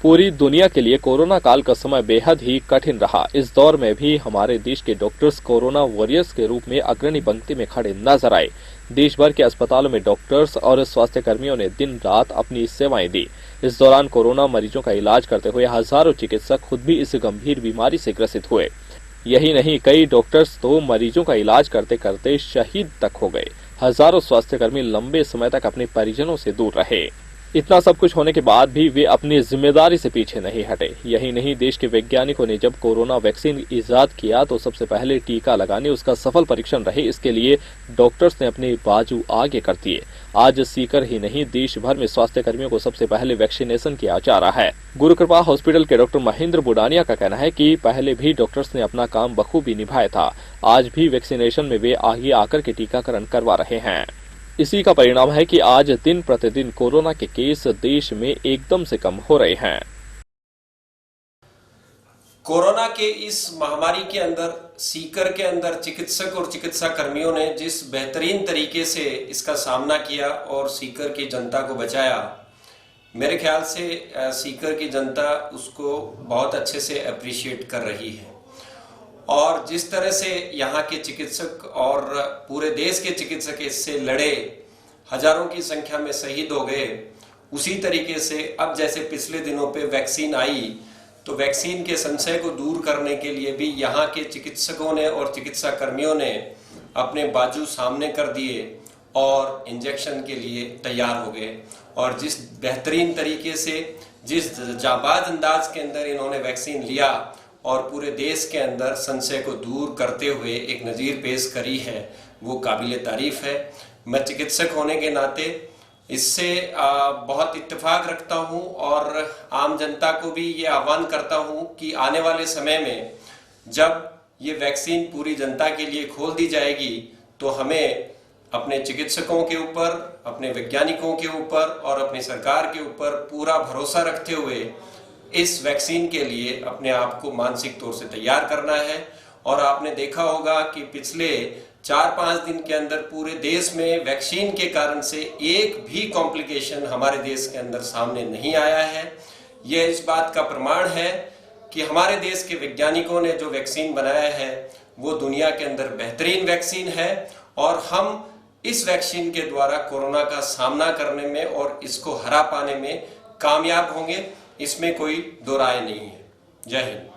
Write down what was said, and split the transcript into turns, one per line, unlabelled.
पूरी दुनिया के लिए कोरोना काल का समय बेहद ही कठिन रहा। इस दौर में भी हमारे देश के डॉक्टर्स कोरोना वॉरियर्स के रूप में अग्रणी पंक्ति में खड़े नजर आए। देश भर के अस्पतालों में डॉक्टर्स और स्वास्थ्य कर्मियों ने दिन रात अपनी सेवाएं दी। इस दौरान कोरोना मरीजों का इलाज करते हुए हजारों चिकित्सक खुद भी इस गंभीर बीमारी से ग्रसित हुए। यही नहीं, कई डॉक्टर्स तो मरीजों का इलाज करते करते शहीद तक हो गए। हजारों स्वास्थ्यकर्मी लंबे समय तक अपने परिजनों से दूर रहे। इतना सब कुछ होने के बाद भी वे अपनी जिम्मेदारी से पीछे नहीं हटे। यही नहीं, देश के वैज्ञानिकों ने जब कोरोना वैक्सीन इजाद किया तो सबसे पहले टीका लगाने उसका सफल परीक्षण रहे। इसके लिए डॉक्टर्स ने अपने बाजू आगे कर दिए। आज सीकर ही नहीं, देश भर में स्वास्थ्य कर्मियों को सबसे पहले वैक्सीनेशन किया जा रहा है। गुरु कृपा हॉस्पिटल के डॉक्टर महेंद्र बुडानिया का कहना है कि पहले भी डॉक्टर्स ने अपना काम बखूबी निभाया था। आज भी वैक्सीनेशन में वे आगे आकर के टीकाकरण करवा रहे हैं। इसी का परिणाम है कि आज दिन प्रतिदिन कोरोना के केस देश में एकदम से कम हो रहे हैं।
कोरोना के इस महामारी के अंदर सीकर के अंदर चिकित्सक और चिकित्सा कर्मियों ने जिस बेहतरीन तरीके से इसका सामना किया और सीकर की जनता को बचाया, मेरे ख्याल से सीकर की जनता उसको बहुत अच्छे से अप्रिशिएट कर रही है। और जिस तरह से यहाँ के चिकित्सक और पूरे देश के चिकित्सक इससे लड़े, हजारों की संख्या में शहीद हो गए, उसी तरीके से अब जैसे पिछले दिनों पे वैक्सीन आई तो वैक्सीन के संशय को दूर करने के लिए भी यहाँ के चिकित्सकों ने और चिकित्सा कर्मियों ने अपने बाजू सामने कर दिए और इंजेक्शन के लिए तैयार हो गए। और जिस बेहतरीन तरीके से, जिस जाबाज अंदाज के अंदर इन्होंने वैक्सीन लिया और पूरे देश के अंदर संशय को दूर करते हुए एक नज़ीर पेश करी है, वो काबिल तारीफ है। मैं चिकित्सक होने के नाते इससे बहुत इत्तेफाक रखता हूँ और आम जनता को भी ये आह्वान करता हूँ कि आने वाले समय में जब ये वैक्सीन पूरी जनता के लिए खोल दी जाएगी तो हमें अपने चिकित्सकों के ऊपर, अपने वैज्ञानिकों के ऊपर और अपनी सरकार के ऊपर पूरा भरोसा रखते हुए इस वैक्सीन के लिए अपने आप को मानसिक तौर से तैयार करना है। और आपने देखा होगा कि पिछले 4-5 दिन के अंदर पूरे देश में वैक्सीन के कारण से एक भी कॉम्प्लिकेशन हमारे देश के अंदर सामने नहीं आया है। यह इस बात का प्रमाण है कि हमारे देश के वैज्ञानिकों ने जो वैक्सीन बनाया है वो दुनिया के अंदर बेहतरीन वैक्सीन है और हम इस वैक्सीन के द्वारा कोरोना का सामना करने में और इसको हरा पाने में कामयाब होंगे, इसमें कोई दो राय नहीं है। जय हिंद।